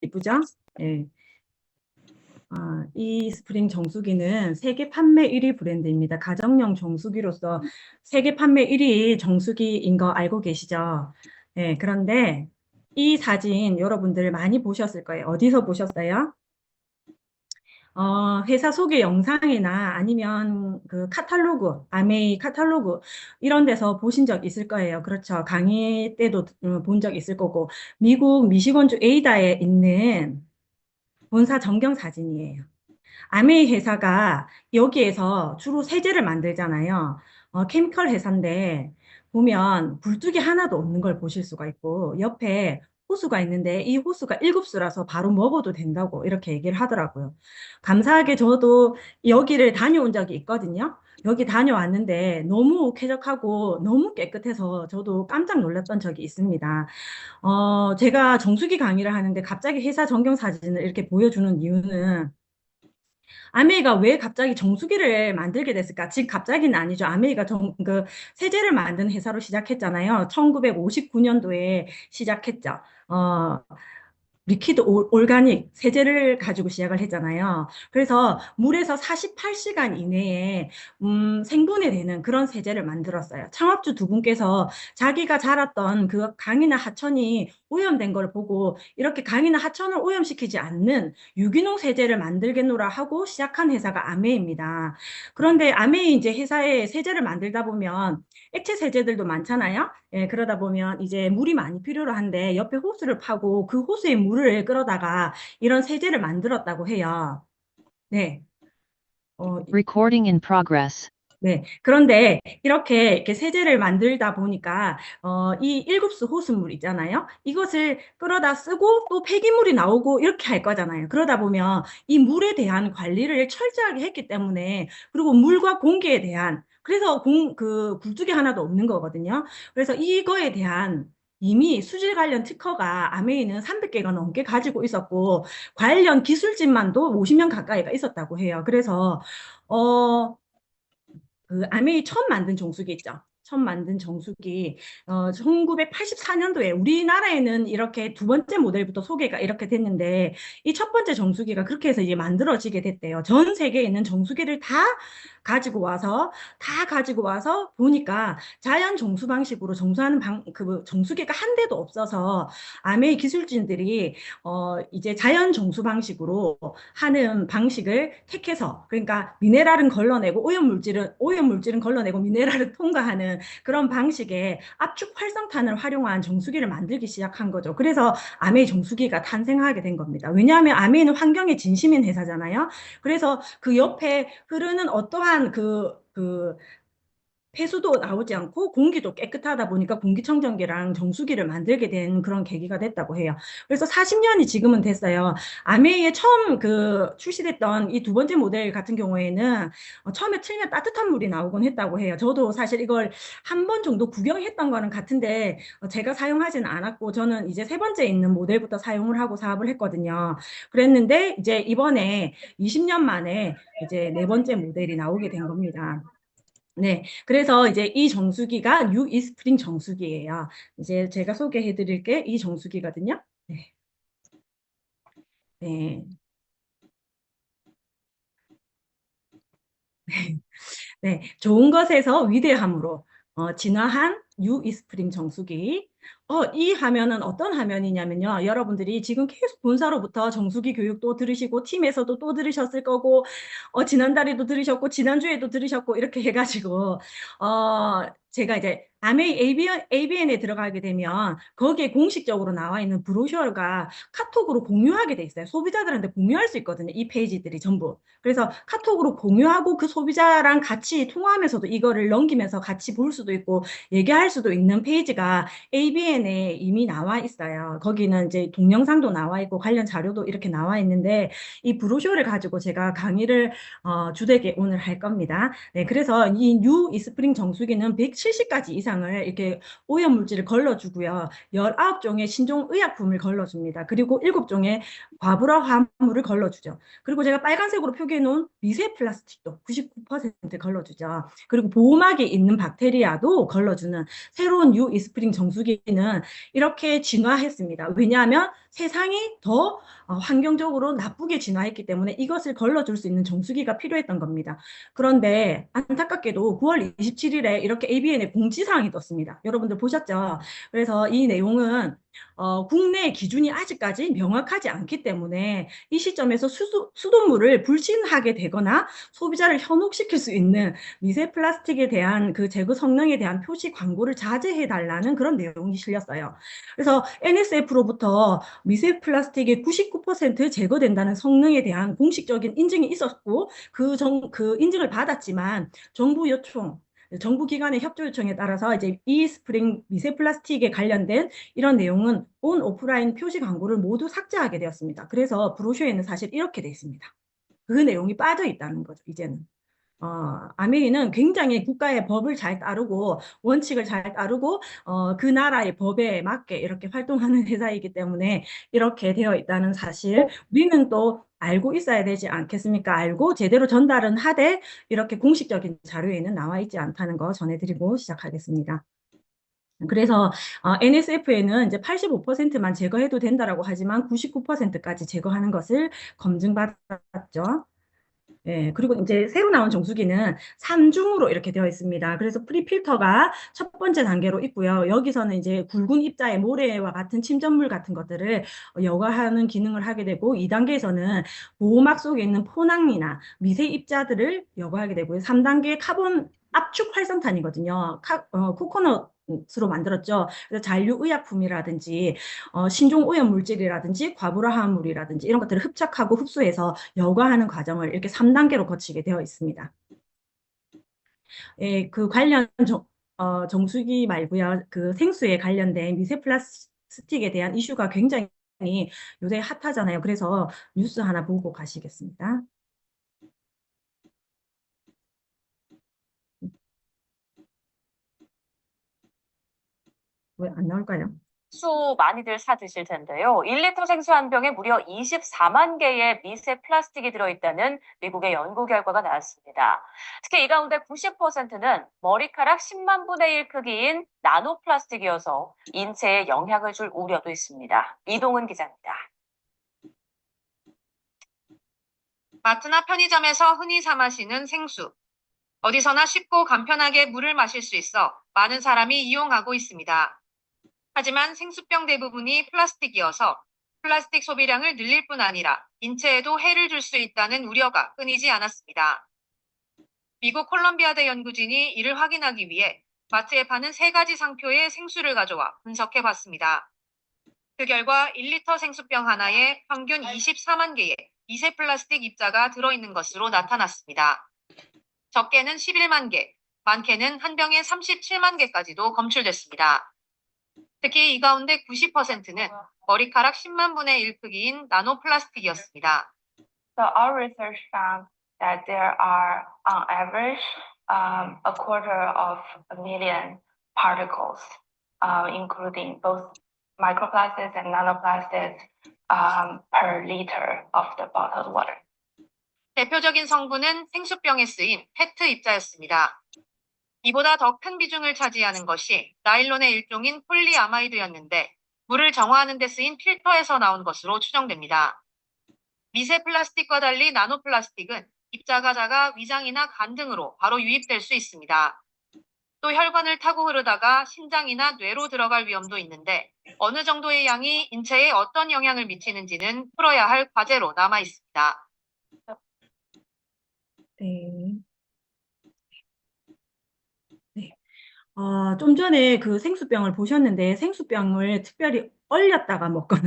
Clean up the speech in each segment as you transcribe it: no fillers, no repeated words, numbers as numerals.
이쁘죠? 예. 이 스프링 정수기는 세계 판매 1위 브랜드입니다. 가정용 정수기로서 세계 판매 1위 정수기인 거 알고 계시죠? 예, 그런데 이 사진 여러분들 많이 보셨을 거예요. 어디서 보셨어요? 회사 소개 영상이나 아니면 그 카탈로그, 아메이 카탈로그 이런 데서 보신 적 있을 거예요. 그렇죠. 강의 때도 본 적 있을 거고 미국 미시건주 에이다에 있는 본사 전경 사진이에요. 아메이 회사가 여기에서 주로 세제를 만들잖아요. 케미컬 회사인데 보면 굴뚝이 하나도 없는 걸 보실 수가 있고 옆에 호수가 있는데 이 호수가 1급수라서 바로 먹어도 된다고 이렇게 얘기를 하더라고요. 감사하게 저도 여기를 다녀온 적이 있거든요. 여기 다녀왔는데 너무 쾌적하고 너무 깨끗해서 저도 깜짝 놀랐던 적이 있습니다. 제가 정수기 강의를 하는데 갑자기 회사 전경 사진을 이렇게 보여주는 이유는 아메이가 왜 갑자기 정수기를 만들게 됐을까? 즉 갑자기는 아니죠. 아메이가 그 세제를 만드는 회사로 시작했잖아요. 1959년도에 시작했죠. 리퀴드 올가닉 세제를 가지고 시작을 했잖아요. 그래서 물에서 48시간 이내에 생분해 되는 그런 세제를 만들었어요. 창업주 두 분께서 자기가 자랐던 그 강이나 하천이 오염된 걸 보고 이렇게 강이나 하천을 오염시키지 않는 유기농 세제를 만들겠노라 하고 시작한 회사가 아메이입니다. 그런데 아메이 이제 회사에 세제를 만들다 보면 액체 세제들도 많잖아요. 예, 그러다 보면 이제 물이 많이 필요로 한데 옆에 호수를 파고 그 호수에 물을 끌어다가 이런 세제를 만들었다고 해요. 네. Recording in progress. 네. 그런데 이렇게 세제를 만들다 보니까 이 일급수 호수물 있잖아요. 이것을 끌어다 쓰고 또 폐기물이 나오고 이렇게 할 거잖아요. 그러다 보면 이 물에 대한 관리를 철저하게 했기 때문에 그리고 물과 공기에 대한 그래서 그 굴뚝이 하나도 없는 거거든요. 그래서 이거에 대한 이미 수질 관련 특허가 아메이는 300개가 넘게 가지고 있었고 관련 기술진만도 50명 가까이가 있었다고 해요. 그래서 그 아메이 처음 만든 정수기 있죠. 처음 만든 정수기 1984년도에 우리나라에는 이렇게 두 번째 모델부터 소개가 이렇게 됐는데 이 첫 번째 정수기가 그렇게 해서 이제 만들어지게 됐대요. 전 세계에 있는 정수기를 다 가지고 와서 보니까 자연 정수 방식으로 정수하는 그 정수기가 한 대도 없어서 아메이 기술진들이 이제 자연 정수 방식으로 하는 방식을 택해서 그러니까 미네랄은 걸러내고 오염물질은 걸러내고 미네랄을 통과하는 그런 방식의 압축 활성탄을 활용한 정수기를 만들기 시작한 거죠. 그래서 아메이 정수기가 탄생하게 된 겁니다. 왜냐하면 아메이는 환경에 진심인 회사잖아요. 그래서 그 옆에 흐르는 어떠한 그 폐수도 나오지 않고 공기도 깨끗하다 보니까 공기청정기랑 정수기를 만들게 된 그런 계기가 됐다고 해요. 그래서 40년이 지금은 됐어요. 아메이에 처음 그 출시됐던 이 두 번째 모델 같은 경우에는 처음에 틀면 따뜻한 물이 나오곤 했다고 해요. 저도 사실 이걸 한 번 정도 구경했던 거는 같은데 제가 사용하지는 않았고 저는 이제 세 번째 있는 모델부터 사용을 하고 사업을 했거든요. 그랬는데 이제 이번에 20년 만에 이제 네 번째 모델이 나오게 된 겁니다. 네, 그래서 이제 이 정수기가 뉴 이스프링 정수기예요. 이제 제가 소개해 드릴 게 이 정수기거든요. 네, 네, 네. 좋은 것에서 위대함으로 진화한 뉴 이스프링 정수기. 이 화면은 어떤 화면이냐면요. 여러분들이 지금 계속 본사로부터 정수기 교육도 들으시고 팀에서도 또 들으셨을 거고 지난달에도 들으셨고 지난주에도 들으셨고 이렇게 해가지고 제가 이제 아메이 ABN에 들어가게 되면 거기에 공식적으로 나와 있는 브로셔가 카톡으로 공유하게 돼 있어요. 소비자들한테 공유할 수 있거든요. 이 페이지들이 전부. 그래서 카톡으로 공유하고 그 소비자랑 같이 통화하면서도 이거를 넘기면서 같이 볼 수도 있고 얘기할 수도 있는 페이지가 ABN에 이미 나와 있어요. 거기는 이제 동영상도 나와 있고 관련 자료도 이렇게 나와 있는데 이 브로셔를 가지고 제가 강의를 주되게 오늘 할 겁니다. 네, 그래서 이 뉴 이스프링 정수기는 170가지 이상 이상을 이렇게 오염물질을 걸러주고요. 19종의 신종의약품을 걸러줍니다. 그리고 7종의 과부라 화물을 걸러주죠. 그리고 제가 빨간색으로 표기해 놓은 미세 플라스틱도 99% 걸러주죠. 그리고 보호막에 있는 박테리아도 걸러주는 새로운 뉴 이스프링 정수기는 이렇게 진화했습니다. 왜냐하면 세상이 더 환경적으로 나쁘게 진화했기 때문에 이것을 걸러줄 수 있는 정수기가 필요했던 겁니다. 그런데 안타깝게도 9월 27일에 이렇게 ABN에 공지사항이 떴습니다. 여러분들 보셨죠? 그래서 이 내용은 국내 기준이 아직까지 명확하지 않기 때문에 이 시점에서 수돗물을 불신하게 되거나 소비자를 현혹시킬 수 있는 미세 플라스틱에 대한 그 제거 성능에 대한 표시 광고를 자제해 달라는 그런 내용이 실렸어요. 그래서 NSF로부터 미세 플라스틱의 99% 제거된다는 성능에 대한 공식적인 인증이 있었고 그 인증을 받았지만 정부 기관의 협조 요청에 따라서 이제 이 스프링 미세 플라스틱에 관련된 이런 내용은 온 오프라인 표시 광고를 모두 삭제하게 되었습니다. 그래서 브로셔에는 사실 이렇게 돼 있습니다. 그 내용이 빠져 있다는 거죠, 이제는. 아메리는 굉장히 국가의 법을 잘 따르고 원칙을 잘 따르고 그 나라의 법에 맞게 이렇게 활동하는 회사이기 때문에 이렇게 되어 있다는 사실 우리는 또 알고 있어야 되지 않겠습니까? 알고 제대로 전달은 하되 이렇게 공식적인 자료에는 나와 있지 않다는 거 전해드리고 시작하겠습니다. 그래서 NSF에는 이제 85%만 제거해도 된다라고 하지만 99%까지 제거하는 것을 검증받았죠. 예, 그리고 이제 새로 나온 정수기는 3중으로 이렇게 되어 있습니다. 그래서 프리필터가 첫 번째 단계로 있고요. 여기서는 이제 굵은 입자의 모래와 같은 침전물 같은 것들을 여과하는 기능을 하게 되고, 2단계에서는 보호막 속에 있는 포낭이나 미세 입자들을 여과하게 되고요. 3단계 카본 압축 활성탄이거든요. 코코넛으로 만들었죠. 그래서 잔류의약품이라든지 신종 오염 물질이라든지 과부라화물이라든지 이런 것들을 흡착하고 흡수해서 여과하는 과정을 이렇게 3단계로 거치게 되어 있습니다. 예, 그 관련 정수기 말고요. 그 생수에 관련된 미세 플라스틱에 대한 이슈가 굉장히 요새 핫하잖아요. 그래서 뉴스 하나 보고 가시겠습니다. 왜 안 나올까요? 수 많이들 사 드실 텐데요. 1리터 생수 한 병에 무려 24만 개의 미세 플라스틱이 들어있다는 미국의 연구 결과가 나왔습니다. 특히 이 가운데 90%는 머리카락 10만 분의 1 크기인 나노 플라스틱이어서 인체에 영향을 줄 우려도 있습니다. 이동은 기자입니다. 마트나 편의점에서 흔히 사 마시는 생수. 어디서나 쉽고 간편하게 물을 마실 수 있어 많은 사람이 이용하고 있습니다. 하지만 생수병 대부분이 플라스틱이어서 플라스틱 소비량을 늘릴 뿐 아니라 인체에도 해를 줄 수 있다는 우려가 끊이지 않았습니다. 미국 콜럼비아대 연구진이 이를 확인하기 위해 마트에 파는 3가지 상표의 생수를 가져와 분석해 봤습니다. 그 결과 1리터 생수병 하나에 평균 24만 개의 미세 플라스틱 입자가 들어있는 것으로 나타났습니다. 적게는 11만 개, 많게는 한 병에 37만 개까지도 검출됐습니다. 특히 이 가운데 90%는 머리카락 10만 분의 1 크기인 나노 플라스틱이었습니다. So our research found that there are, on average, a quarter of a million particles, including both microplastics and nanoplastics, per liter of the bottled water. 대표적인 성분은 생수병에 쓰인 페트 입자였습니다. 이보다 더 큰 비중을 차지하는 것이 나일론의 일종인 폴리아마이드였는데 물을 정화하는 데 쓰인 필터에서 나온 것으로 추정됩니다. 미세 플라스틱과 달리 나노 플라스틱은 입자가 작아 위장이나 간 등으로 바로 유입될 수 있습니다. 또 혈관을 타고 흐르다가 심장이나 뇌로 들어갈 위험도 있는데 어느 정도의 양이 인체에 어떤 영향을 미치는지는 풀어야 할 과제로 남아 있습니다. 네. 네. 좀 전에 그 생수병을 보셨는데 생수병을 특별히 얼렸다가 먹거나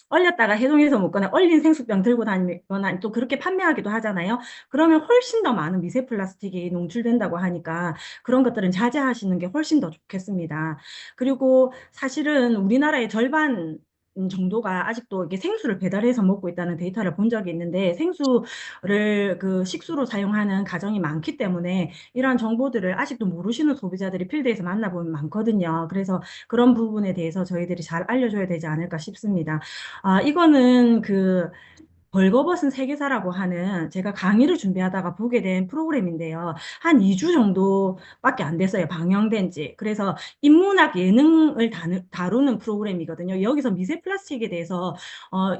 얼렸다가 해동해서 먹거나 얼린 생수병 들고 다니거나 또 그렇게 판매하기도 하잖아요. 그러면 훨씬 더 많은 미세 플라스틱이 농출된다고 하니까 그런 것들은 자제하시는 게 훨씬 더 좋겠습니다. 그리고 사실은 우리나라의 절반 정도가 아직도 이게 생수를 배달해서 먹고 있다는 데이터를 본 적이 있는데 생수를 그 식수로 사용하는 가정이 많기 때문에 이러한 정보들을 아직도 모르시는 소비자들이 필드에서 만나보면 많거든요. 그래서 그런 부분에 대해서 저희들이 잘 알려줘야 되지 않을까 싶습니다. 이거는 벌거벗은 세계사라고 하는 제가 강의를 준비하다가 보게 된 프로그램인데요. 한 2주 정도밖에 안 됐어요. 방영된 지. 그래서 인문학 예능을 다루는 프로그램이거든요. 여기서 미세 플라스틱에 대해서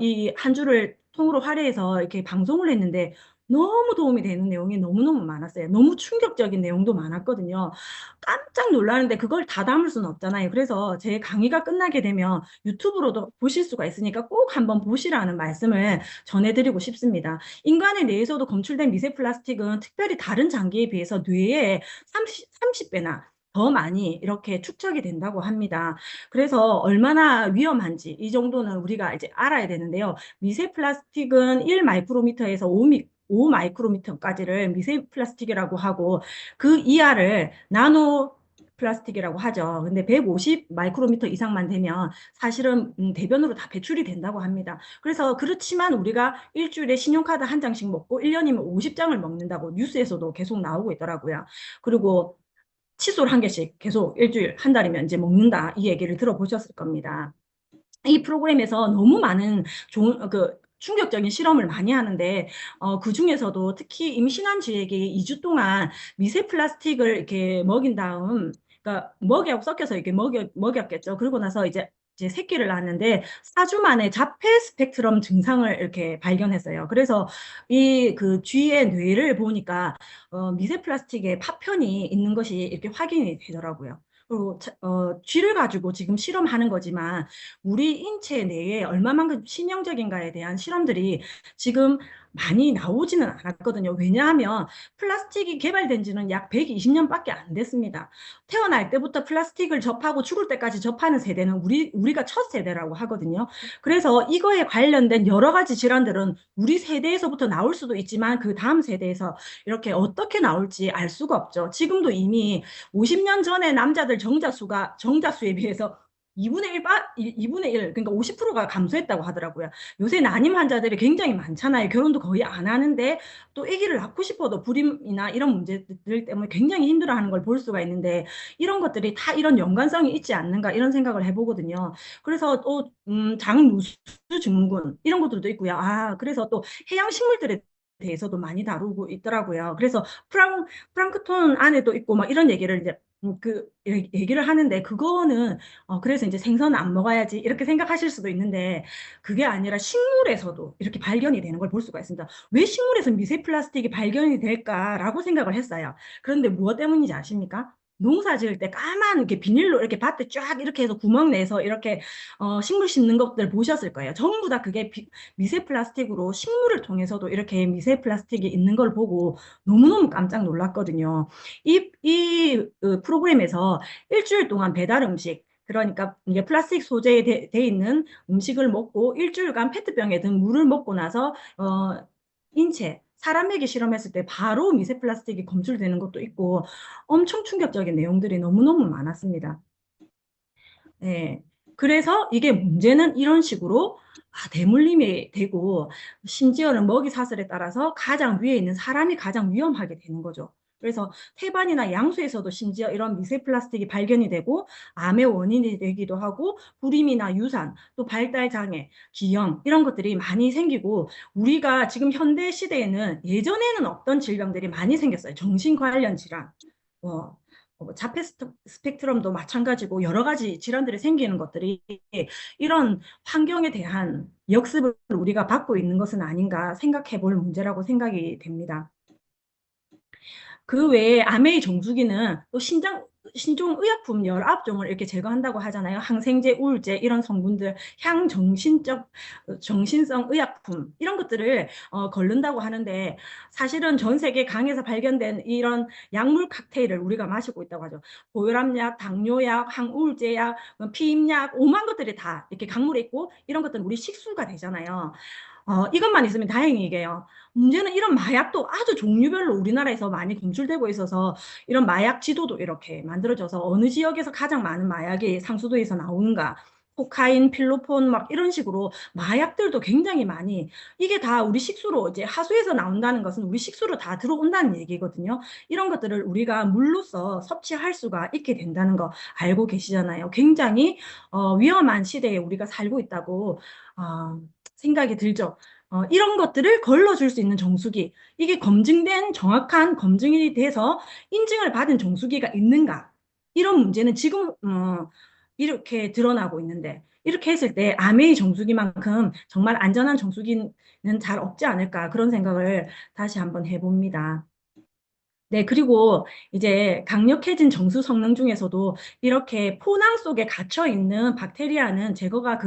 이 한 주를 통으로 할애해서 이렇게 방송을 했는데 너무 도움이 되는 내용이 너무너무 많았어요. 너무 충격적인 내용도 많았거든요. 깜짝 놀라는데 그걸 다 담을 수는 없잖아요. 그래서 제 강의가 끝나게 되면 유튜브로도 보실 수가 있으니까 꼭 한번 보시라는 말씀을 전해드리고 싶습니다. 인간의 뇌에서도 검출된 미세 플라스틱은 특별히 다른 장기에 비해서 뇌에 30배나 더 많이 이렇게 축적이 된다고 합니다. 그래서 얼마나 위험한지 이 정도는 우리가 이제 알아야 되는데요. 미세 플라스틱은 1 마이크로미터에서 5 마이크로미터까지를 미세 플라스틱이라고 하고 그 이하를 나노 플라스틱이라고 하죠. 근데 150 마이크로미터 이상만 되면 사실은 대변으로 다 배출이 된다고 합니다. 그래서 그렇지만 우리가 일주일에 신용카드 한 장씩 먹고 1년이면 50장을 먹는다고 뉴스에서도 계속 나오고 있더라고요. 그리고 칫솔 한 개씩 계속 일주일, 한 달이면 이제 먹는다. 이 얘기를 들어보셨을 겁니다. 이 프로그램에서 너무 많은 충격적인 실험을 많이 하는데 그 중에서도 특히 임신한 쥐에게 2주 동안 미세 플라스틱을 이렇게 먹인 다음 그러니까 먹이하고 섞여서 이렇게 먹였겠죠. 그러고 나서 이제 새끼를 낳았는데 4주 만에 자폐 스펙트럼 증상을 이렇게 발견했어요. 그래서 이 쥐의 뇌를 보니까 미세 플라스틱의 파편이 있는 것이 이렇게 확인이 되더라고요. 그리고 쥐를 가지고 지금 실험하는 거지만 우리 인체 내에 얼마만큼 신형적인가에 대한 실험들이 지금 많이 나오지는 않았거든요. 왜냐하면 플라스틱이 개발된 지는 약 120년밖에 안 됐습니다. 태어날 때부터 플라스틱을 접하고 죽을 때까지 접하는 세대는 우리가 첫 세대라고 하거든요. 그래서 이거에 관련된 여러 가지 질환들은 우리 세대에서부터 나올 수도 있지만 그 다음 세대에서 이렇게 어떻게 나올지 알 수가 없죠. 지금도 이미 50년 전에 남자들 정자수에 비해서 2분의 1, 그러니까 50%가 감소했다고 하더라고요. 요새 난임 환자들이 굉장히 많잖아요. 결혼도 거의 안 하는데 또 아기를 낳고 싶어도 불임이나 이런 문제들 때문에 굉장히 힘들어하는 걸 볼 수가 있는데 이런 것들이 다 이런 연관성이 있지 않는가 이런 생각을 해보거든요. 그래서 또 장누수 증후군 이런 것들도 있고요. 그래서 또 해양 식물들에 대해서도 많이 다루고 있더라고요. 그래서 플랑크톤 안에도 있고 막 이런 얘기를 이제 얘기를 하는데 그거는 그래서 이제 생선은 안 먹어야지 이렇게 생각하실 수도 있는데 그게 아니라 식물에서도 이렇게 발견이 되는 걸 볼 수가 있습니다. 왜 식물에서 미세 플라스틱이 발견이 될까라고 생각을 했어요. 그런데 무엇 때문인지 아십니까? 농사 지을 때 까만 이렇게 비닐로 이렇게 밭에 쫙 이렇게 해서 구멍 내서 이렇게 식물 심는 것들 보셨을 거예요. 전부 다 그게 미세 플라스틱으로 식물을 통해서도 이렇게 미세 플라스틱이 있는 걸 보고 너무너무 깜짝 놀랐거든요. 이 프로그램에서 일주일 동안 배달 음식 그러니까 이제 플라스틱 소재에 돼 있는 음식을 먹고 일주일간 페트병에 든 물을 먹고 나서 인체 사람에게 실험했을 때 바로 미세 플라스틱이 검출되는 것도 있고 엄청 충격적인 내용들이 너무너무 많았습니다. 네. 그래서 이게 문제는 이런 식으로 대물림이 되고 심지어는 먹이 사슬에 따라서 가장 위에 있는 사람이 가장 위험하게 되는 거죠. 그래서 태반이나 양수에서도 심지어 이런 미세 플라스틱이 발견이 되고 암의 원인이 되기도 하고 불임이나 유산, 또 발달 장애, 기형 이런 것들이 많이 생기고 우리가 지금 현대 시대에는 예전에는 없던 질병들이 많이 생겼어요. 정신 관련 질환. 자폐 스펙트럼도 마찬가지고 여러 가지 질환들이 생기는 것들이 이런 환경에 대한 역습을 우리가 받고 있는 것은 아닌가 생각해 볼 문제라고 생각이 됩니다. 그 외에 아메이 정수기는 또 신종 의약품 19종을 이렇게 제거한다고 하잖아요. 항생제, 우울제 이런 성분들, 정신성 의약품 이런 것들을 걸른다고 하는데 사실은 전 세계 강에서 발견된 이런 약물 칵테일을 우리가 마시고 있다고 하죠. 고혈압약, 당뇨약, 항우울제약, 피임약, 오만 것들이 다 이렇게 강물에 있고 이런 것들은 우리 식수가 되잖아요. 이것만 있으면 다행이게요. 문제는 이런 마약도 아주 종류별로 우리나라에서 많이 검출되고 있어서 이런 마약 지도도 이렇게 만들어져서 어느 지역에서 가장 많은 마약이 상수도에서 나오는가 코카인, 필로폰 막 이런 식으로 마약들도 굉장히 많이 이게 다 우리 식수로 이제 하수에서 나온다는 것은 우리 식수로 다 들어온다는 얘기거든요. 이런 것들을 우리가 물로써 섭취할 수가 있게 된다는 거 알고 계시잖아요. 굉장히 위험한 시대에 우리가 살고 있다고 생각이 들죠. 이런 것들을 걸러줄 수 있는 정수기, 이게 검증된 정확한 검증이 돼서 인증을 받은 정수기가 있는가? 이런 문제는 지금 이렇게 드러나고 있는데 이렇게 했을 때 아메이 정수기만큼 정말 안전한 정수기는 잘 없지 않을까 그런 생각을 다시 한번 해봅니다. 네, 그리고 이제 강력해진 정수 성능 중에서도 이렇게 포낭 속에 갇혀 있는 박테리아는 제거가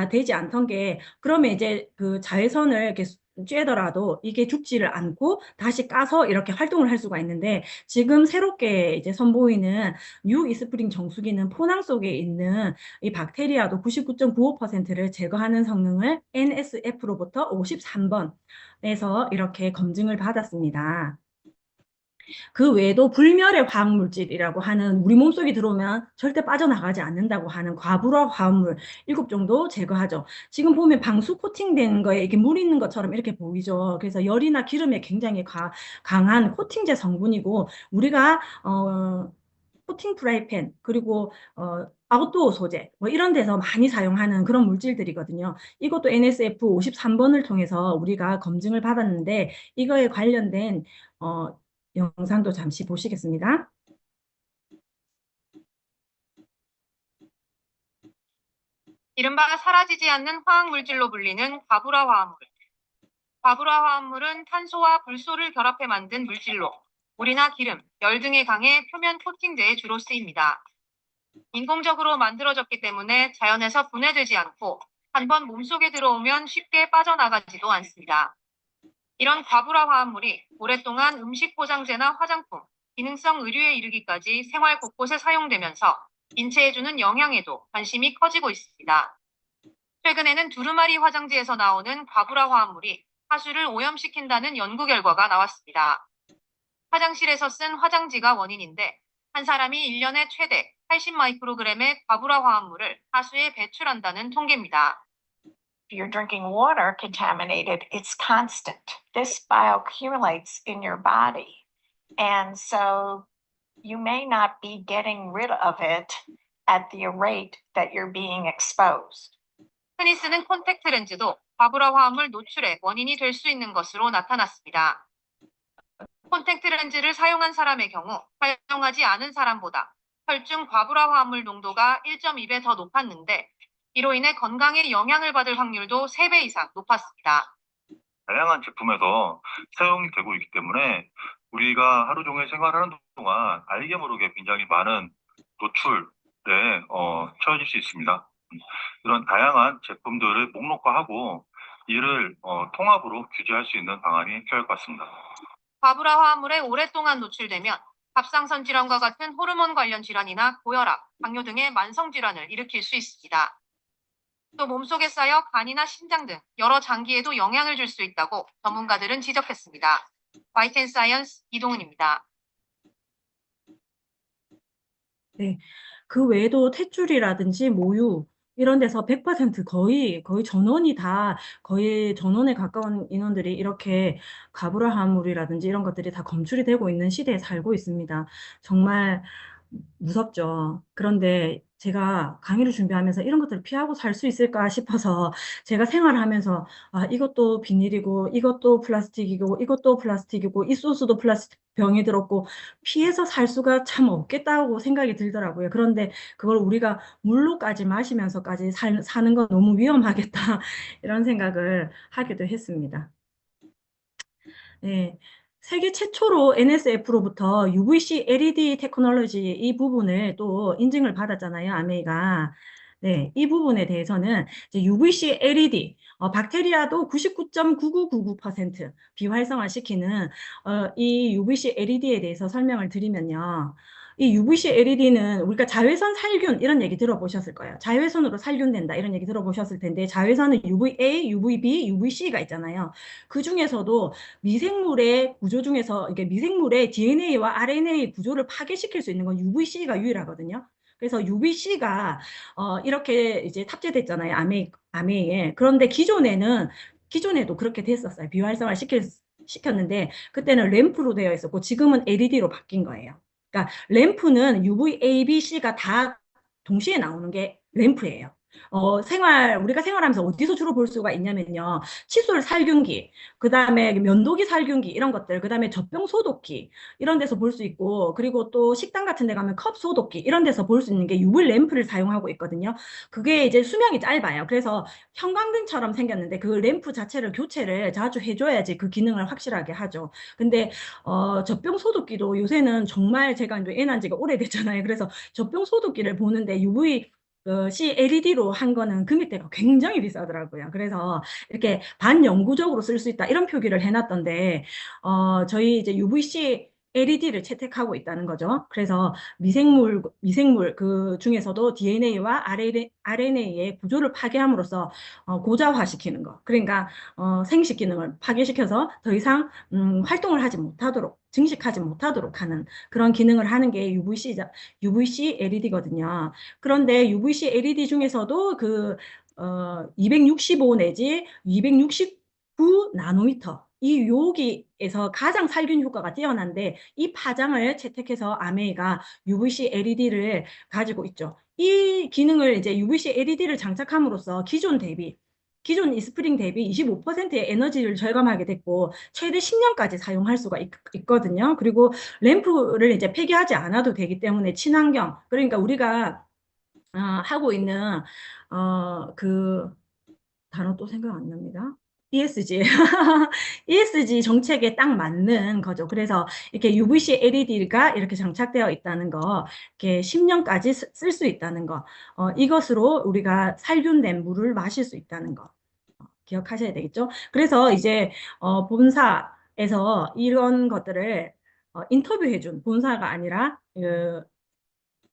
되지 않던 게, 그러면 이제 그 자외선을 이렇게 쬐더라도 이게 죽지를 않고 다시 까서 이렇게 활동을 할 수가 있는데, 지금 새롭게 이제 선보이는 뉴 이스프링 정수기는 포낭 속에 있는 이 박테리아도 99.95%를 제거하는 성능을 NSF로부터 53번에서 이렇게 검증을 받았습니다. 그 외에도 불멸의 화학물질이라고 하는 우리 몸속에 들어오면 절대 빠져나가지 않는다고 하는 과불화 화합물 7종도 제거하죠. 지금 보면 방수 코팅된 거에 이렇게 물 있는 것처럼 이렇게 보이죠. 그래서 열이나 기름에 굉장히 강한 코팅제 성분이고, 우리가 코팅 프라이팬 그리고 아웃도어 소재 뭐 이런 데서 많이 사용하는 그런 물질들이거든요. 이것도 NSF 53번을 통해서 우리가 검증을 받았는데, 이거에 관련된 영상도 잠시 보시겠습니다. 이른바 사라지지 않는 화학물질로 불리는 과불화 화합물. 과불화 화합물은 탄소와 불소를 결합해 만든 물질로 물이나 기름, 열 등에 강해 표면 코팅제에 주로 쓰입니다. 인공적으로 만들어졌기 때문에 자연에서 분해되지 않고 한번 몸속에 들어오면 쉽게 빠져나가지도 않습니다. 이런 과불화 화합물이 오랫동안 음식 포장재나 화장품, 기능성 의류에 이르기까지 생활 곳곳에 사용되면서 인체에 주는 영향에도 관심이 커지고 있습니다. 최근에는 두루마리 화장지에서 나오는 과불화 화합물이 하수를 오염시킨다는 연구 결과가 나왔습니다. 화장실에서 쓴 화장지가 원인인데 한 사람이 1년에 최대 80 마이크로그램의 과불화 화합물을 하수에 배출한다는 통계입니다. If you're drinking water contaminated, it's constant. This bioaccumulates in your body. And so you may not be getting rid of it at the rate that you're being exposed. 흔히 쓰는 콘택트 렌즈도 과불화 화합물 노출의 원인이 될 수 있는 것으로 나타났습니다. 콘택트 렌즈를 사용한 사람의 경우 사용하지 않은 사람보다 혈중 과불화 화합물 농도가 1.2배 더 높았는데, 이로 인해 건강에 영향을 받을 확률도 3배 이상 높았습니다. 다양한 제품에서 사용이 되고 있기 때문에 우리가 하루 종일 생활하는 동안 알게 모르게 굉장히 많은 노출에 처해질 수 있습니다. 이런 다양한 제품들을 목록화하고 이를 통합으로 규제할 수 있는 방안이 필요할 것 같습니다. 과불화 화합물에 오랫동안 노출되면 갑상선 질환과 같은 호르몬 관련 질환이나 고혈압, 당뇨 등의 만성 질환을 일으킬 수 있습니다. 또 몸속에 쌓여 간이나 신장 등 여러 장기에도 영향을 줄 수 있다고 전문가들은 지적했습니다. 와이텐사이언스 이동은입니다. 네, 그 외에도 탯줄이라든지 모유 이런 데서 100% 거의 전원이 다 거의 전원에 가까운 인원들이 이렇게 과불화 화합물이라든지 이런 것들이 다 검출이 되고 있는 시대에 살고 있습니다. 정말 무섭죠. 그런데 제가 강의를 준비하면서 이런 것들을 피하고 살 수 있을까 싶어서 제가 생활하면서 이것도 비닐이고 이것도 플라스틱이고 이것도 플라스틱이고 이 소스도 플라스틱 병에 들었고 피해서 살 수가 참 없겠다고 생각이 들더라고요. 그런데 그걸 우리가 물로까지 마시면서까지 사는 건 너무 위험하겠다 이런 생각을 하기도 했습니다. 네. 세계 최초로 NSF로부터 UVC LED 테크놀로지 이 부분을 또 인증을 받았잖아요, 아메이가. 네, 이 부분에 대해서는 이제 UVC LED, 박테리아도 99.9999% 비활성화시키는 이 UVC LED에 대해서 설명을 드리면요. 이 UVC LED는 우리가 자외선 살균 이런 얘기 들어보셨을 거예요. 자외선으로 살균된다 이런 얘기 들어보셨을 텐데, 자외선은 UVA, UVB, UVC가 있잖아요. 그 중에서도 미생물의 구조 중에서 이게 미생물의 DNA와 RNA 구조를 파괴시킬 수 있는 건 UVC가 유일하거든요. 그래서 UVC가 이렇게 이제 탑재됐잖아요. 아메이에. 그런데 기존에도 그렇게 됐었어요. 비활성화 시켰는데 그때는 램프로 되어 있었고 지금은 LED로 바뀐 거예요. 그러니까 램프는 UVA, B, C가 다 동시에 나오는 게 램프예요. 우리가 생활하면서 어디서 주로 볼 수가 있냐면요. 칫솔 살균기, 그 다음에 면도기 살균기, 이런 것들, 그 다음에 젖병 소독기, 이런 데서 볼 수 있고, 그리고 또 식당 같은 데 가면 컵 소독기, 이런 데서 볼 수 있는 게 UV 램프를 사용하고 있거든요. 그게 이제 수명이 짧아요. 그래서 형광등처럼 생겼는데 그 램프 자체를 교체를 자주 해줘야지 그 기능을 확실하게 하죠. 근데, 젖병 소독기도 요새는 정말 제가 이제 애 낳은 지가 오래됐잖아요. 그래서 젖병 소독기를 보는데 UV C LED로 한 거는 금액대가 굉장히 비싸더라고요. 그래서 이렇게 반영구적으로 쓸 수 있다 이런 표기를 해놨던데 저희 이제 UVC LED를 채택하고 있다는 거죠. 그래서 미생물 그 중에서도 DNA와 RNA의 구조를 파괴함으로써 고자화시키는 거. 그러니까 생식 기능을 파괴시켜서 더 이상 활동을 하지 못하도록 증식하지 못하도록 하는 그런 기능을 하는 게 UVC LED거든요. 그런데 UVC LED 중에서도 265 내지 269 나노미터 이 여기에서 가장 살균 효과가 뛰어난데 이 파장을 채택해서 아메이가 UVC LED를 가지고 있죠. 이 기능을 이제 UVC LED를 장착함으로써 기존 이스프링 대비 25%의 에너지를 절감하게 됐고 최대 10년까지 사용할 수가 있거든요. 그리고 램프를 이제 폐기하지 않아도 되기 때문에 친환경 그러니까 우리가 하고 있는 그 단어 또 생각 안 납니다. ESG ESG 정책에 딱 맞는 거죠. 그래서 이렇게 UVC LED가 이렇게 장착되어 있다는 거, 이렇게 10년까지 쓸 수 있다는 거, 이것으로 우리가 살균된 물을 마실 수 있다는 거 기억하셔야 되겠죠. 그래서 이제 본사에서 이런 것들을 인터뷰해준 본사가 아니라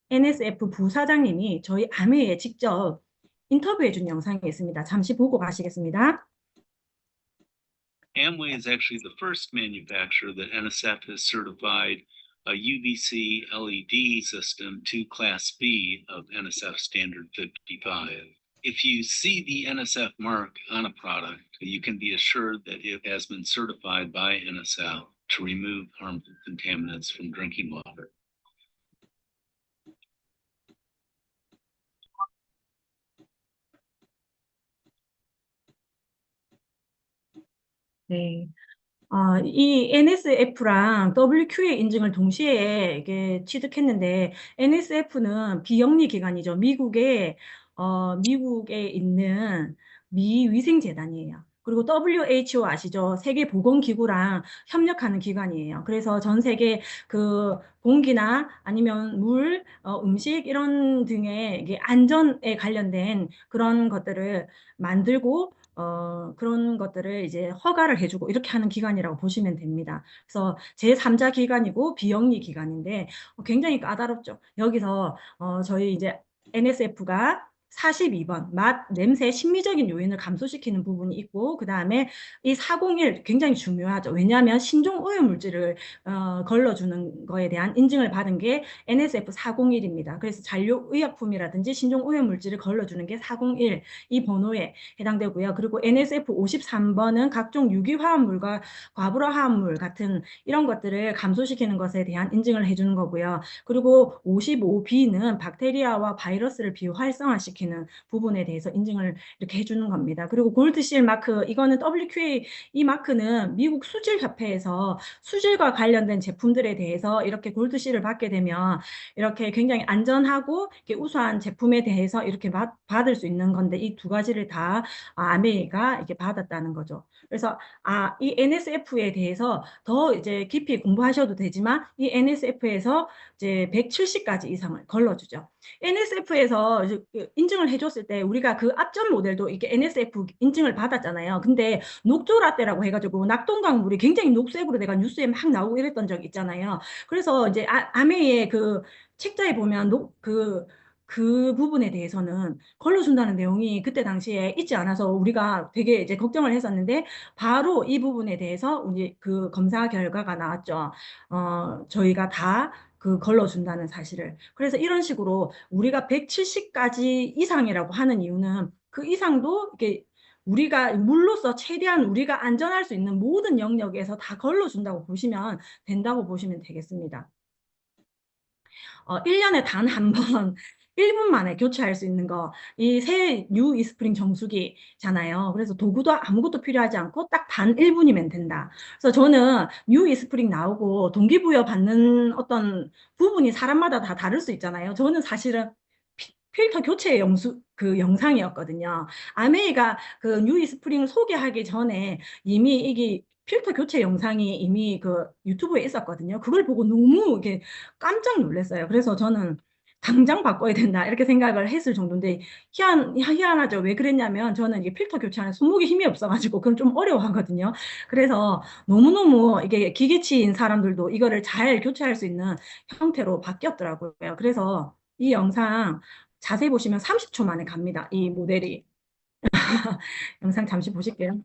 NSF 부사장님이 저희 아메에 직접 인터뷰해준 영상이 있습니다. 잠시 보고 가시겠습니다. Amway is actually the first manufacturer that NSF has certified a UVC LED system to Class B of NSF Standard 55. If you see the NSF mark on a product, you can be assured that it has been certified by NSF to remove harmful contaminants from drinking water. 네. 이 NSF랑 WQA 인증을 동시에 이게 취득했는데 NSF는 비영리 기관이죠. 미국에 있는 미위생재단이에요. 그리고 WHO 아시죠? 세계보건기구랑 협력하는 기관이에요. 그래서 전 세계 그 공기나 아니면 물, 음식 이런 등의 이게 안전에 관련된 그런 것들을 만들고 그런 것들을 이제 허가를 해주고 이렇게 하는 기관이라고 보시면 됩니다. 그래서 제3자 기관이고 비영리 기관인데 굉장히 까다롭죠. 여기서 저희 이제 NSF가 42번 맛, 냄새, 심미적인 요인을 감소시키는 부분이 있고 그 다음에 이 401 굉장히 중요하죠. 왜냐하면 신종 오염 물질을 걸러주는 거에 대한 인증을 받은 게 NSF 401입니다. 그래서 잔류의약품이라든지 신종 오염 물질을 걸러주는 게 401 이 번호에 해당되고요. 그리고 NSF 53번은 각종 유기화합물과 과불화합물 같은 이런 것들을 감소시키는 것에 대한 인증을 해주는 거고요. 그리고 55B는 박테리아와 바이러스를 비활성화시키는 부분에 대해서 인증을 이렇게 해주는 겁니다. 그리고 골드실 마크, 이거는 WQA, 이 마크는 미국 수질협회에서 수질과 관련된 제품들에 대해서 이렇게 골드실을 받게 되면 이렇게 굉장히 안전하고 이렇게 우수한 제품에 대해서 이렇게 받을 수 있는 건데 이 두 가지를 다 아메이가 이렇게 받았다는 거죠. 그래서 이 NSF에 대해서 더 이제 깊이 공부하셔도 되지만 이 NSF에서 이제 170가지 이상을 걸러주죠. NSF에서 인증을 해줬을 때 우리가 그 앞전 모델도 이렇게 NSF 인증을 받았잖아요. 근데 녹조라떼라고 해가지고 낙동강물이 굉장히 녹색으로 내가 뉴스에 막 나오고 이랬던 적이 있잖아요. 그래서 이제 아메이의 그 책자에 보면 그 부분에 대해서는 걸러준다는 내용이 그때 당시에 있지 않아서 우리가 되게 이제 걱정을 했었는데 바로 이 부분에 대해서 우리 그 검사 결과가 나왔죠. 저희가 다 걸러준다는 사실을. 그래서 이런 식으로 우리가 170까지 이상이라고 하는 이유는 그 이상도 이렇게 우리가 물로서 최대한 우리가 안전할 수 있는 모든 영역에서 다 걸러준다고 보시면 된다고 보시면 되겠습니다. 1년에 단 한 번 1분 만에 교체할 수 있는 거, 이 새 뉴 이스프링 정수기잖아요. 그래서 도구도 아무것도 필요하지 않고 딱 단 1분이면 된다. 그래서 저는 뉴 이스프링 나오고 동기부여 받는 어떤 부분이 사람마다 다 다를 수 있잖아요. 저는 사실은 필터 교체 그 영상이었거든요. 아메이가 그 뉴 이스프링을 소개하기 전에 이미 이게 필터 교체 영상이 이미 그 유튜브에 있었거든요. 그걸 보고 너무 이게 깜짝 놀랐어요. 그래서 저는 당장 바꿔야 된다 이렇게 생각을 했을 정도인데 희한하죠. 왜 그랬냐면 저는 이게 필터 교체하는 손목에 힘이 없어가지고 그건 좀 어려워하거든요. 그래서 너무너무 이게 기계치인 사람들도 이거를 잘 교체할 수 있는 형태로 바뀌었더라고요. 그래서 이 영상 자세히 보시면 30초 만에 갑니다. 이 모델이. 영상 잠시 보실게요.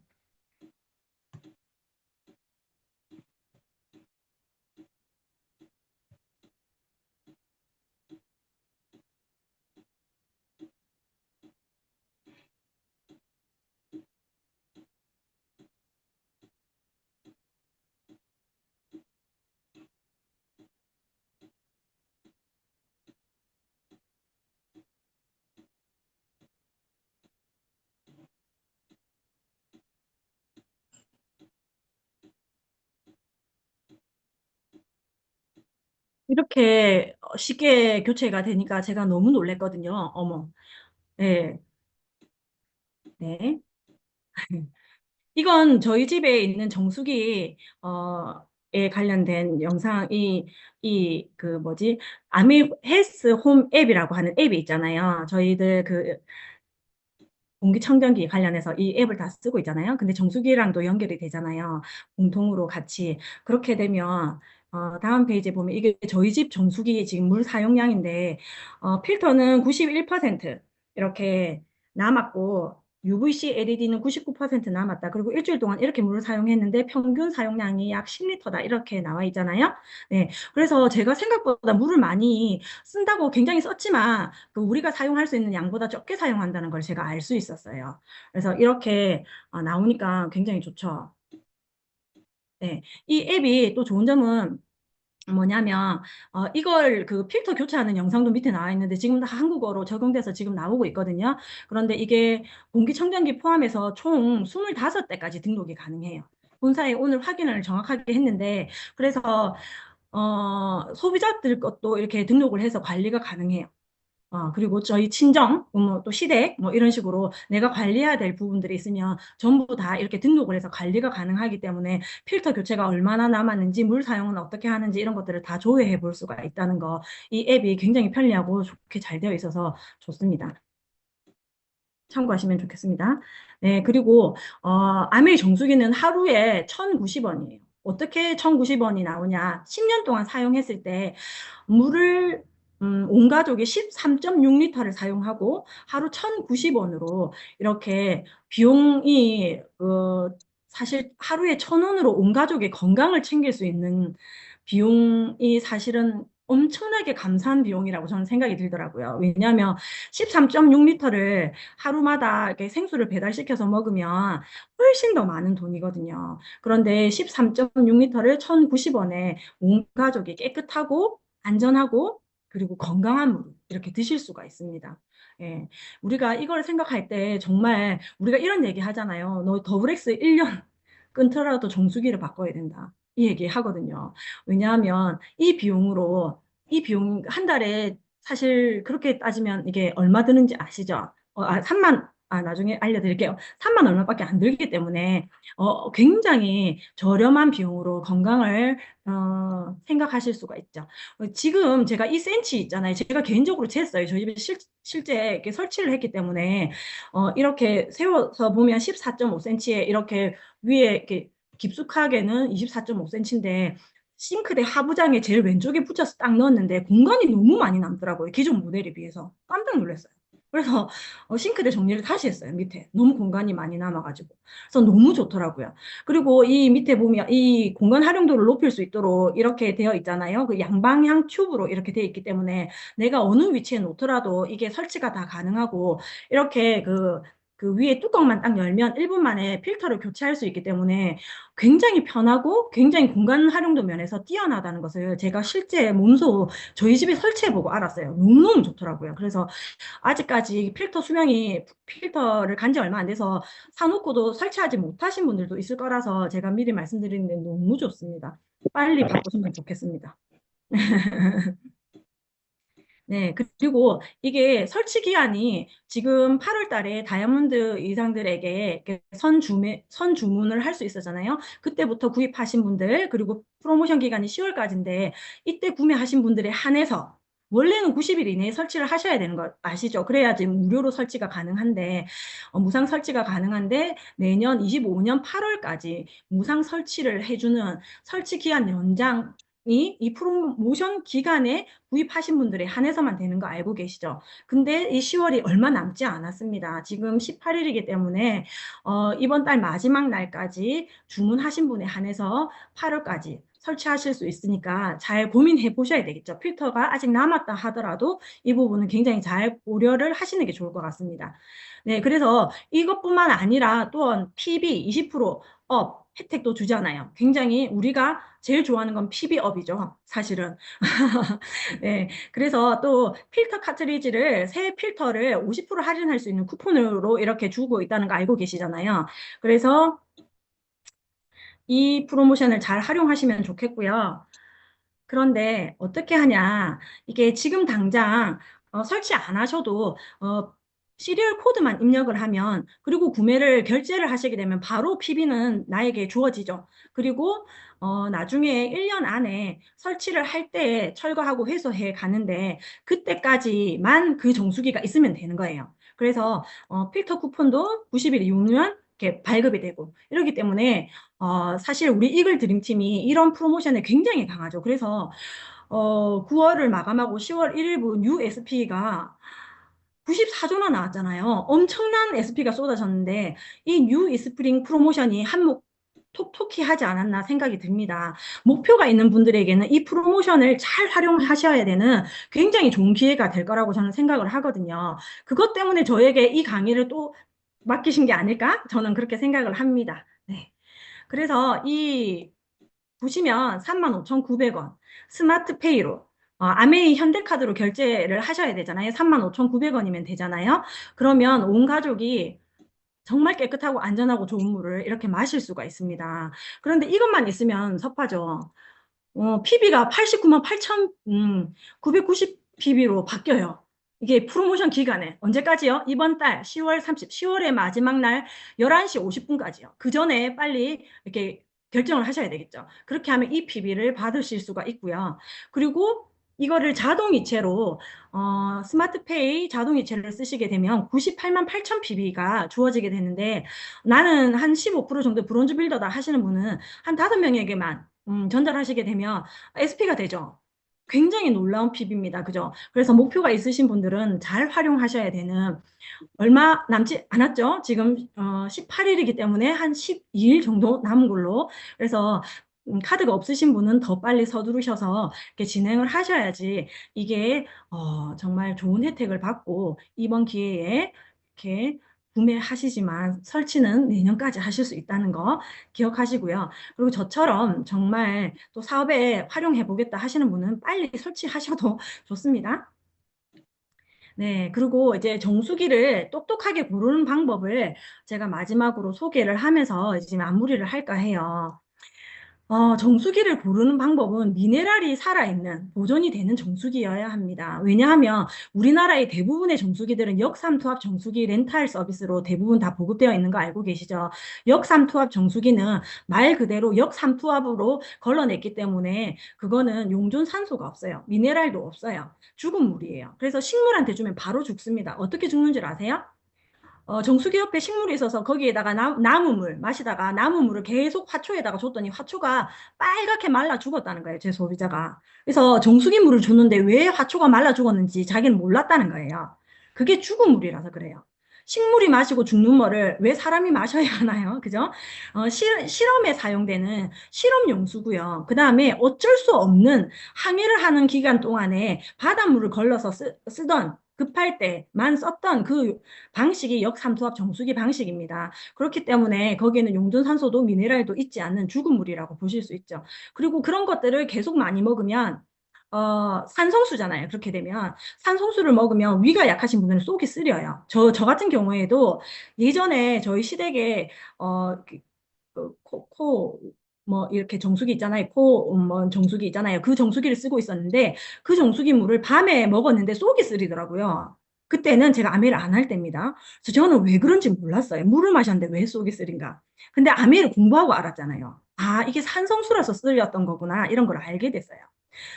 이렇게 쉽게 교체가 되니까 제가 너무 놀랬거든요. 어머. 네. 네. 이건 저희 집에 있는 정수기, 에 관련된 영상, 그 뭐지, 아미 헬스 홈 앱이라고 하는 앱이 있잖아요. 저희들 그 공기청정기 관련해서 이 앱을 다 쓰고 있잖아요. 근데 정수기랑도 연결이 되잖아요. 공통으로 같이. 그렇게 되면, 다음 페이지에 보면 이게 저희 집 정수기 지금 물 사용량인데, 필터는 91% 이렇게 남았고, UVC LED는 99% 남았다. 그리고 일주일 동안 이렇게 물을 사용했는데 평균 사용량이 약 10리터다. 이렇게 나와 있잖아요. 네. 그래서 제가 생각보다 물을 많이 쓴다고 굉장히 썼지만 그 우리가 사용할 수 있는 양보다 적게 사용한다는 걸 제가 알 수 있었어요. 그래서 이렇게 나오니까 굉장히 좋죠. 네. 이 앱이 또 좋은 점은 뭐냐면 이걸 그 필터 교체하는 영상도 밑에 나와 있는데 지금 다 한국어로 적용돼서 지금 나오고 있거든요. 그런데 이게 공기청정기 포함해서 총 25대까지 등록이 가능해요. 본사에 오늘 확인을 정확하게 했는데 그래서 소비자들 것도 이렇게 등록을 해서 관리가 가능해요. 그리고 저희 친정, 또 시댁, 뭐 이런 식으로 내가 관리해야 될 부분들이 있으면 전부 다 이렇게 등록을 해서 관리가 가능하기 때문에 필터 교체가 얼마나 남았는지, 물 사용은 어떻게 하는지 이런 것들을 다 조회해 볼 수가 있다는 거, 이 앱이 굉장히 편리하고 좋게 잘 되어 있어서 좋습니다. 참고하시면 좋겠습니다. 네, 그리고 아메이 정수기는 하루에 1,090원이에요. 어떻게 1,090원이 나오냐? 10년 동안 사용했을 때 물을 온 가족이 13.6리터를 사용하고 하루 1,090원으로 이렇게 비용이 사실 하루에 1,000원으로 온 가족의 건강을 챙길 수 있는 비용이 사실은 엄청나게 감사한 비용이라고 저는 생각이 들더라고요. 왜냐하면 13.6리터를 하루마다 이렇게 생수를 배달시켜서 먹으면 훨씬 더 많은 돈이거든요. 그런데 13.6리터를 1,090원에 온 가족이 깨끗하고 안전하고 그리고 건강한 물 이렇게 드실 수가 있습니다. 예. 우리가 이걸 생각할 때 정말 우리가 이런 얘기 하잖아요. 너 더블엑스 1년 끊더라도 정수기를 바꿔야 된다. 이 얘기 하거든요. 왜냐하면 이 비용 한 달에 사실 그렇게 따지면 이게 얼마 드는지 아시죠? 3만, 나중에 알려드릴게요. 3만 얼마밖에 안 들기 때문에 굉장히 저렴한 비용으로 건강을 생각하실 수가 있죠. 지금 제가 이 센치 있잖아요. 제가 개인적으로 쟀어요. 저희 집에 실제 이렇게 설치를 했기 때문에 이렇게 세워서 보면 14.5cm에 이렇게 위에 이렇게 깊숙하게는 24.5cm인데 싱크대 하부장에 제일 왼쪽에 붙여서 딱 넣었는데 공간이 너무 많이 남더라고요. 기존 모델에 비해서. 깜짝 놀랐어요. 그래서 싱크대 정리를 다시 했어요. 밑에 너무 공간이 많이 남아가지고. 그래서 너무 좋더라고요. 그리고 이 밑에 보면 이 공간 활용도를 높일 수 있도록 이렇게 되어 있잖아요. 그 양방향 튜브로 이렇게 되어 있기 때문에 내가 어느 위치에 놓더라도 이게 설치가 다 가능하고 이렇게 그 위에 뚜껑만 딱 열면 1분 만에 필터를 교체할 수 있기 때문에 굉장히 편하고 굉장히 공간 활용도 면에서 뛰어나다는 것을 제가 실제 몸소 저희 집에 설치해보고 알았어요. 너무너무 좋더라고요. 그래서 아직까지 필터를 간지 얼마 안 돼서 사놓고도 설치하지 못하신 분들도 있을 거라서 제가 미리 말씀드리는데 너무 좋습니다. 빨리 바꾸시면 좋겠습니다. 네, 그리고 이게 설치 기한이 지금 8월 달에 다이아몬드 이상들에게 이렇게 선주문을 할 수 있었잖아요. 그때부터 구입하신 분들, 그리고 프로모션 기간이 10월까지인데, 이때 구매하신 분들에 한해서, 원래는 90일 이내에 설치를 하셔야 되는 거 아시죠? 그래야지 무료로 설치가 가능한데, 무상 설치가 가능한데, 내년 25년 8월까지 무상 설치를 해주는 설치 기한 연장 이 프로모션 기간에 구입하신 분들에 한해서만 되는 거 알고 계시죠? 근데 이 10월이 얼마 남지 않았습니다. 지금 18일이기 때문에 이번 달 마지막 날까지 주문하신 분에 한해서 8월까지 설치하실 수 있으니까 잘 고민해 보셔야 되겠죠. 필터가 아직 남았다 하더라도 이 부분은 굉장히 잘 고려를 하시는 게 좋을 것 같습니다. 네, 그래서 이것뿐만 아니라 또한 PB 20%업 혜택도 주잖아요. 굉장히 우리가 제일 좋아하는 건 PB업이죠. 사실은. 네. 그래서 또 필터 카트리지를 새 필터를 50% 할인할 수 있는 쿠폰으로 이렇게 주고 있다는 거 알고 계시잖아요. 그래서 이 프로모션을 잘 활용하시면 좋겠고요. 그런데 어떻게 하냐? 이게 지금 당장 설치 안 하셔도 시리얼 코드만 입력을 하면 그리고 구매를 결제를 하시게 되면 바로 PB는 나에게 주어지죠. 그리고 나중에 1년 안에 설치를 할 때 철거하고 회수해 가는데 그때까지만 그 정수기가 있으면 되는 거예요. 그래서 필터 쿠폰도 90일 이후면 이렇게 발급이 되고 이러기 때문에 사실 우리 이글 드림팀이 이런 프로모션에 굉장히 강하죠. 그래서 9월을 마감하고 10월 1일부 뉴 SP가 94조나 나왔잖아요. 엄청난 SP가 쏟아졌는데 이 뉴 이스프링 프로모션이 한몫 톡톡히 하지 않았나 생각이 듭니다. 목표가 있는 분들에게는 이 프로모션을 잘 활용하셔야 되는 굉장히 좋은 기회가 될 거라고 저는 생각을 하거든요. 그것 때문에 저에게 이 강의를 또 맡기신 게 아닐까? 저는 그렇게 생각을 합니다. 네. 그래서 보시면 35,900원 스마트페이로 아메이 현대카드로 결제를 하셔야 되잖아요. 35,900원이면 되잖아요. 그러면 온 가족이 정말 깨끗하고 안전하고 좋은 물을 이렇게 마실 수가 있습니다. 그런데 이것만 있으면 섭하죠. PB가 89만 8,990 PB로 바뀌어요. 이게 프로모션 기간에 언제까지요? 이번 달 10월 30, 10월의 마지막 날 11시 50분까지요. 그 전에 빨리 이렇게 결정을 하셔야 되겠죠. 그렇게 하면 이 PB를 받으실 수가 있고요. 그리고 이거를 자동이체로 스마트페이 자동이체를 쓰시게 되면 98만 8천 PB가 주어지게 되는데 나는 한 15% 정도 브론즈 빌더다 하시는 분은 한 5명에게만 전달하시게 되면 SP가 되죠. 굉장히 놀라운 PB입니다. 그죠? 그래서 목표가 있으신 분들은 잘 활용하셔야 되는 얼마 남지 않았죠? 지금 18일이기 때문에 한 12일 정도 남은 걸로. 그래서 카드가 없으신 분은 더 빨리 서두르셔서 이렇게 진행을 하셔야지 이게 정말 좋은 혜택을 받고 이번 기회에 이렇게 구매하시지만 설치는 내년까지 하실 수 있다는 거 기억하시고요. 그리고 저처럼 정말 또 사업에 활용해 보겠다 하시는 분은 빨리 설치하셔도 좋습니다. 네, 그리고 이제 정수기를 똑똑하게 고르는 방법을 제가 마지막으로 소개를 하면서 이제 마무리를 할까 해요. 정수기를 고르는 방법은 미네랄이 살아있는 보존이 되는 정수기여야 합니다. 왜냐하면 우리나라의 대부분의 정수기들은 역삼투압 정수기 렌탈 서비스로 대부분 다 보급되어 있는 거 알고 계시죠? 역삼투압 정수기는 말 그대로 역삼투압으로 걸러냈기 때문에 그거는 용존 산소가 없어요. 미네랄도 없어요. 죽은 물이에요. 그래서 식물한테 주면 바로 죽습니다. 어떻게 죽는 줄 아세요? 정수기 옆에 식물이 있어서 거기에다가 나무물 마시다가 나무물을 계속 화초에다가 줬더니 화초가 빨갛게 말라 죽었다는 거예요. 제 소비자가. 그래서 정수기 물을 줬는데 왜 화초가 말라 죽었는지 자기는 몰랐다는 거예요. 그게 죽은 물이라서 그래요. 식물이 마시고 죽는 물을 왜 사람이 마셔야 하나요? 그죠? 실험에 사용되는 실험 용수고요. 그 다음에 어쩔 수 없는 항해를 하는 기간 동안에 바닷물을 걸러서 쓰던 급할 때만 썼던 그 방식이 역삼투압 정수기 방식입니다. 그렇기 때문에 거기에는 용존산소도 미네랄도 있지 않는 죽은 물이라고 보실 수 있죠. 그리고 그런 것들을 계속 많이 먹으면 산성수잖아요. 그렇게 되면 산성수를 먹으면 위가 약하신 분들은 속이 쓰려요. 저 같은 경우에도 예전에 저희 시댁에 뭐 이렇게 정수기 있잖아요. 뭐 정수기 있잖아요. 그 정수기를 쓰고 있었는데 그 정수기 물을 밤에 먹었는데 속이 쓰리더라고요. 그때는 제가 아메를 안 할 때입니다. 그래서 저는 왜 그런지 몰랐어요. 물을 마셨는데 왜 속이 쓰린가. 근데 아메를 공부하고 알았잖아요. 아, 이게 산성수라서 쓰였던 거구나. 이런 걸 알게 됐어요.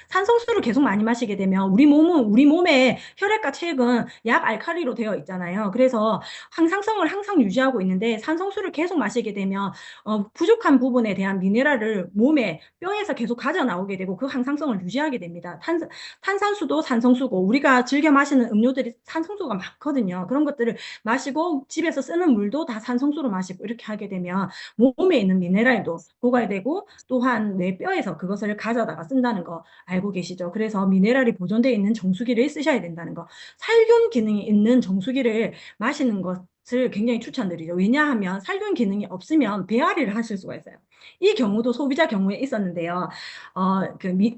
산성수를 계속 많이 마시게 되면 우리 몸의 혈액과 체액은 약 알칼리로 되어 있잖아요. 그래서 항상성을 항상 유지하고 있는데 산성수를 계속 마시게 되면 부족한 부분에 대한 미네랄을 몸에 뼈에서 계속 가져 나오게 되고 그 항상성을 유지하게 됩니다. 탄산수도 산성수고 우리가 즐겨 마시는 음료들이 산성수가 많거든요. 그런 것들을 마시고 집에서 쓰는 물도 다 산성수로 마시고 이렇게 하게 되면 몸에 있는 미네랄도 고갈되고 또한 내 뼈에서 그것을 가져다가 쓴다는 거 알고 계시죠? 그래서 미네랄이 보존되어 있는 정수기를 쓰셔야 된다는 거. 살균 기능이 있는 정수기를 마시는 것을 굉장히 추천드리죠. 왜냐하면 살균 기능이 없으면 배앓이를 하실 수가 있어요. 이 경우도 소비자 경우에 있었는데요.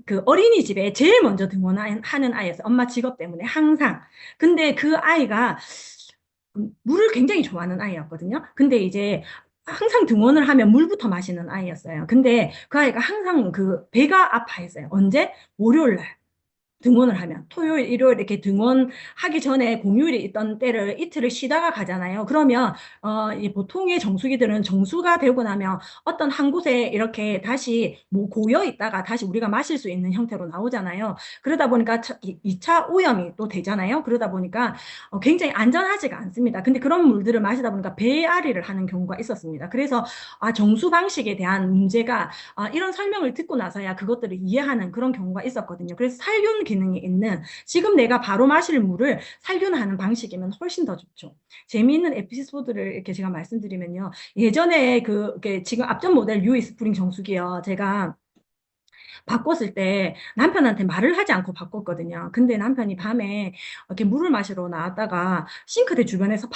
그 어린이집에 제일 먼저 등원하는 아이였어요. 엄마 직업 때문에 항상. 근데 그 아이가 물을 굉장히 좋아하는 아이였거든요. 근데 이제 항상 등원을 하면 물부터 마시는 아이였어요. 근데 그 아이가 항상 그 배가 아파했어요. 언제? 월요일 날. 등원을 하면 토요일, 일요일 이렇게 등원하기 전에 공휴일이 있던 때를 이틀을 쉬다가 가잖아요. 그러면 이 보통의 정수기들은 정수가 되고 나면 어떤 한 곳에 이렇게 다시 뭐 고여 있다가 다시 우리가 마실 수 있는 형태로 나오잖아요. 그러다 보니까 2차 오염이 또 되잖아요. 그러다 보니까 굉장히 안전하지가 않습니다. 근데 그런 물들을 마시다 보니까 배앓이를 하는 경우가 있었습니다. 그래서 정수 방식에 대한 문제가 이런 설명을 듣고 나서야 그것들을 이해하는 그런 경우가 있었거든요. 그래서 살균 기능이 있는 지금 내가 바로 마실 물을 살균하는 방식이면 훨씬 더 좋죠. 재미있는 에피소드를 이렇게 제가 말씀드리면요. 예전에 지금 앞전 모델 유이 스프링 정수기요. 제가 바꿨을 때 남편한테 말을 하지 않고 바꿨거든요. 근데 남편이 밤에 이렇게 물을 마시러 나왔다가 싱크대 주변에서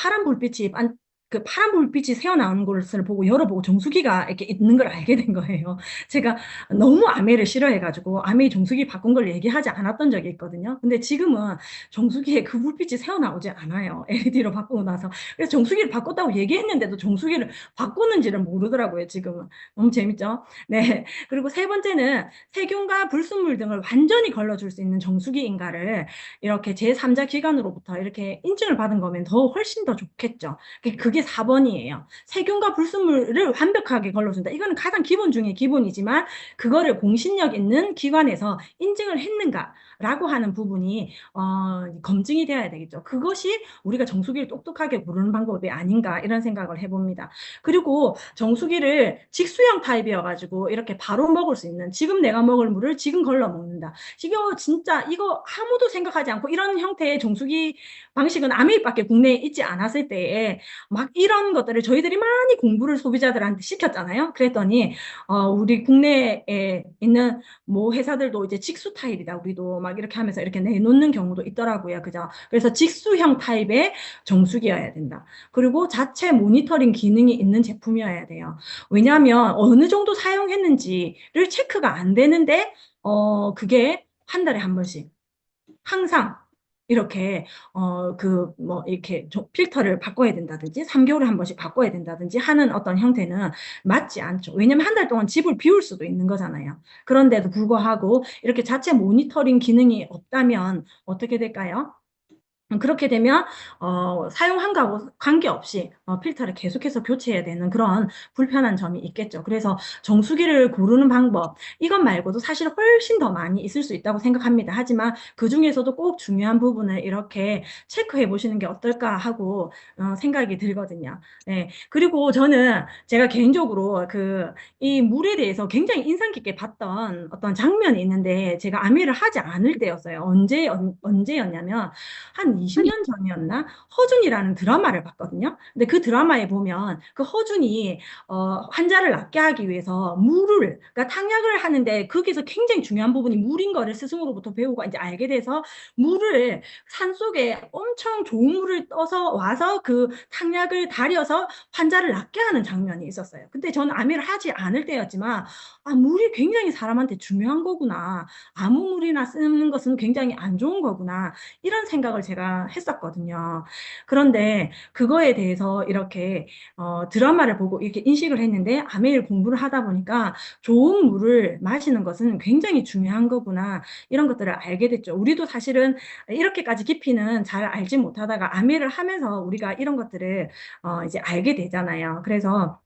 그 파란 불빛이 새어나오는 것을 보고 열어보고 정수기가 이렇게 있는 걸 알게 된 거예요. 제가 너무 아메를 싫어해가지고 아메 정수기 바꾼 걸 얘기하지 않았던 적이 있거든요. 근데 지금은 정수기에 그 불빛이 새어나오지 않아요. LED로 바꾸고 나서. 그래서 정수기를 바꿨다고 얘기했는데도 정수기를 바꾸는지를 모르더라고요, 지금은. 너무 재밌죠? 네. 그리고 세 번째는 세균과 불순물 등을 완전히 걸러줄 수 있는 정수기인가를 이렇게 제3자 기관으로부터 이렇게 인증을 받은 거면 훨씬 더 좋겠죠. 그게 4번이에요. 세균과 불순물을 완벽하게 걸러준다. 이거는 가장 기본 중에 기본이지만 그거를 공신력 있는 기관에서 인증을 했는가라고 하는 부분이 검증이 되어야 되겠죠. 그것이 우리가 정수기를 똑똑하게 고르는 방법이 아닌가 이런 생각을 해봅니다. 그리고 정수기를 직수형 타입이어가지고 이렇게 바로 먹을 수 있는 지금 내가 먹을 물을 지금 걸러 먹는다. 이거 진짜 이거 아무도 생각하지 않고 이런 형태의 정수기 방식은 아메이밖에 국내에 있지 않았을 때에 막 이런 것들을 저희들이 많이 공부를 소비자들한테 시켰잖아요. 그랬더니 우리 국내에 있는 뭐 회사들도 이제 직수 타입이다. 우리도 막 이렇게 하면서 이렇게 내놓는 경우도 있더라고요. 그죠? 그래서 직수형 타입의 정수기여야 된다. 그리고 자체 모니터링 기능이 있는 제품이어야 돼요. 왜냐하면 어느 정도 사용했는지를 체크가 안 되는데 그게 한 달에 한 번씩 항상 이렇게 뭐 이렇게 필터를 바꿔야 된다든지 3개월에 한 번씩 바꿔야 된다든지 하는 어떤 형태는 맞지 않죠. 왜냐면 한 달 동안 집을 비울 수도 있는 거잖아요. 그런데도 불구하고 이렇게 자체 모니터링 기능이 없다면 어떻게 될까요? 그렇게 되면 사용한 거하고 관계없이 필터를 계속해서 교체해야 되는 그런 불편한 점이 있겠죠. 그래서 정수기를 고르는 방법, 이것 말고도 사실 훨씬 더 많이 있을 수 있다고 생각합니다. 하지만 그 중에서도 꼭 중요한 부분을 이렇게 체크해 보시는 게 어떨까 하고 생각이 들거든요. 네. 그리고 저는 제가 개인적으로 이 물에 대해서 굉장히 인상 깊게 봤던 어떤 장면이 있는데 제가 아미를 하지 않을 때였어요. 언제였냐면 한 20년 전이었나? 허준이라는 드라마를 봤거든요. 근데 그 드라마에 보면 그 허준이 환자를 낫게 하기 위해서 그러니까 탕약을 하는데 거기서 굉장히 중요한 부분이 물인 거를 스승으로부터 배우고 이제 알게 돼서 물을 산속에 엄청 좋은 물을 떠서 와서 그 탕약을 달여서 환자를 낫게 하는 장면이 있었어요. 근데 저는 아미를 하지 않을 때였지만 물이 굉장히 사람한테 중요한 거구나. 아무 물이나 쓰는 것은 굉장히 안 좋은 거구나. 이런 생각을 제가 했었거든요. 그런데 그거에 대해서 이렇게 드라마를 보고 이렇게 인식을 했는데 아메일 공부를 하다 보니까 좋은 물을 마시는 것은 굉장히 중요한 거구나. 이런 것들을 알게 됐죠. 우리도 사실은 이렇게까지 깊이는 잘 알지 못하다가 아메를 하면서 우리가 이런 것들을 이제 알게 되잖아요. 그래서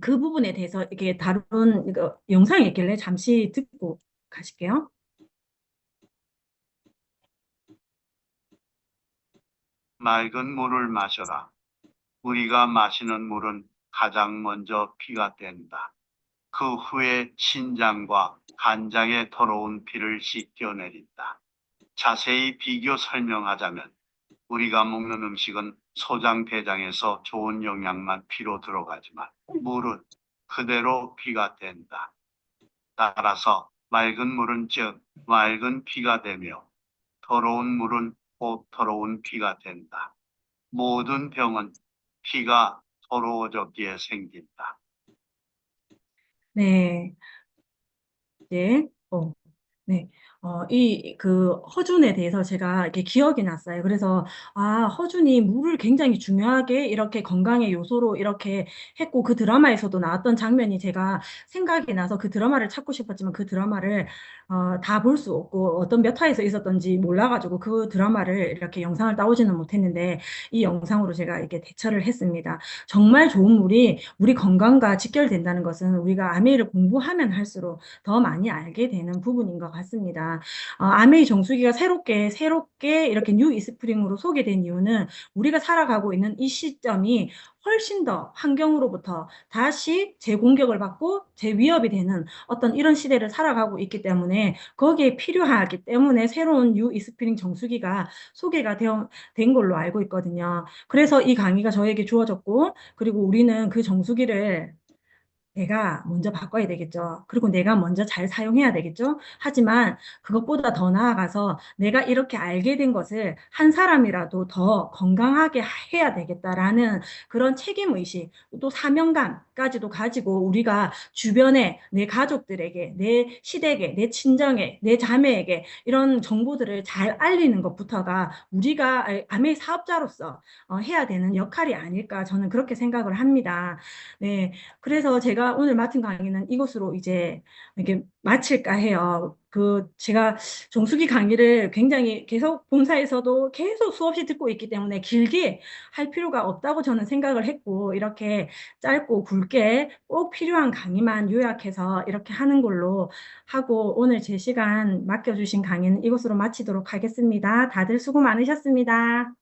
그 부분에 대해서 이렇게 다룬 이거 영상이 있길래 잠시 듣고 가실게요. 맑은 물을 마셔라. 우리가 마시는 물은 가장 먼저 피가 된다. 그 후에 신장과 간장에 더러운 피를 씻겨내린다. 자세히 비교 설명하자면 우리가 먹는 음식은 소장 대장에서 좋은 영양만 피로 들어가지만 물은 그대로 피가 된다. 따라서 맑은 물은 즉 맑은 피가 되며 더러운 물은 곧 더러운 피가 된다. 모든 병은 피가 더러워졌기에 생긴다. 네, 네, 네. 허준에 대해서 제가 이렇게 기억이 났어요. 그래서, 허준이 물을 굉장히 중요하게 이렇게 건강의 요소로 이렇게 했고, 그 드라마에서도 나왔던 장면이 제가 생각이 나서 그 드라마를 찾고 싶었지만 그 드라마를, 다 볼 수 없고, 어떤 몇 화에서 있었던지 몰라가지고 그 드라마를 이렇게 영상을 따오지는 못했는데, 이 영상으로 제가 이렇게 대처를 했습니다. 정말 좋은 물이 우리 건강과 직결된다는 것은 우리가 아메이를 공부하면 할수록 더 많이 알게 되는 부분인 것 같습니다. 아메이 정수기가 새롭게 이렇게 뉴 이스프링으로 소개된 이유는 우리가 살아가고 있는 이 시점이 훨씬 더 환경으로부터 다시 재공격을 받고 재위협이 되는 어떤 이런 시대를 살아가고 있기 때문에 거기에 필요하기 때문에 새로운 뉴 이스프링 정수기가 소개가 된 걸로 알고 있거든요. 그래서 이 강의가 저에게 주어졌고, 그리고 우리는 그 정수기를 내가 먼저 바꿔야 되겠죠. 그리고 내가 먼저 잘 사용해야 되겠죠. 하지만 그것보다 더 나아가서 내가 이렇게 알게 된 것을 한 사람이라도 더 건강하게 해야 되겠다라는 그런 책임의식, 또 사명감까지도 가지고 우리가 주변에 내 가족들에게, 내 시댁에, 내 친정에, 내 자매에게 이런 정보들을 잘 알리는 것부터가 우리가 아메 사업자로서 해야 되는 역할이 아닐까 저는 그렇게 생각을 합니다. 네. 그래서 제가 오늘 맡은 강의는 이것으로 이제 이렇게 마칠까 해요. 제가 정수기 강의를 굉장히 계속 본사에서도 계속 수없이 듣고 있기 때문에 길게 할 필요가 없다고 저는 생각을 했고, 이렇게 짧고 굵게 꼭 필요한 강의만 요약해서 이렇게 하는 걸로 하고, 오늘 제 시간 맡겨주신 강의는 이것으로 마치도록 하겠습니다. 다들 수고 많으셨습니다.